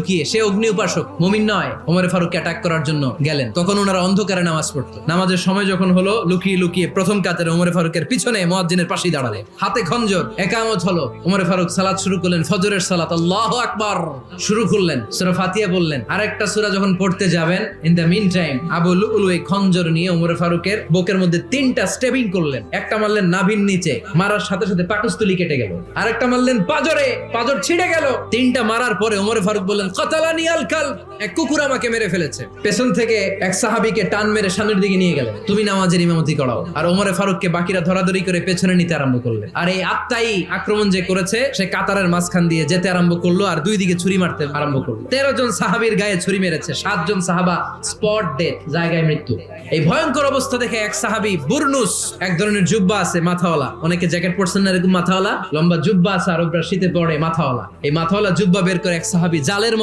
লুকিয়ে, সে অগ্নি উপাসক, মুমিন নয়, ওমর ফারুককে অ্যাটাক করার জন্য গেলেন। তখন ওনারা অন্ধকারে নামাজ পড়তো। নামাজের সময় যখন হলো, লুকিয়ে লুকিয়ে প্রথম কাতারে ওমর ফারুকের পিছনে মুয়াজ্জিনের পাশেই দাঁড়ালে, হাতে খঞ্জর, একামত হলো। ওমর ফারুক সালাত শুরু করলেন, ফজরের সালাত, আল্লাহু আকবার শুরু করলেন, সূরা ফাতিহা বললেন। আরেকটা সূরা যখন পড়তে যাবেন, in the meantime Abu Lulu এই খঞ্জর নিয়ে ওমর ফারুকের বুকের মধ্যে 3টা স্টেবিং করলেন। একটা মারলেন নাভির নিচে, মারার সাথে সাথে পাকস্থলী কেটে গেল। আরেকটা মারলেন পাজরে, পাজর ছিঁড়ে গেল। 3টা মারার পরে ওমর ফারুক বললেন, কাতালানি আল কালব, এক কুকুর আমাকে মেরে ফেলেছে। পেছন থেকে এক সাহাবীকে টান মেরে সামনের দিকে নিয়ে গেলেন, তুমি নামাজের ইমামতি করাও। আর ওমর ফারুককে বাকিরা ধরাধরি করে পেছনে নিতে আরম্ভ করলেন। আর এই আত্মাই আক্রমণ যে করেছে, সে কাতারের মাঝখান দিয়ে যেতে আরম্ভ করলো আর 2 দিকে ছুরি মারতে আরম্ভ করলো। 13 জন সাহাবীর গায়ে ছুরি মেরেছে, 7 জন সাহাবা স্পট ডেথ, জায়গায় মৃত্যু। এই ভয়ঙ্কর অবস্থা দেখে এক সাহাবী বুরনুস, এক ধরনের জুব্বা আছে মাথাওয়ালা, অনেকে জ্যাকেট পরছেন না এরকম মাথাওয়ালা, লম্বা জুব্বা আছে, আরবরা শীতে পরে মাথাওয়ালা, এই মাথাওয়ালা জুব্বা বের করে এক সাহাবী জালের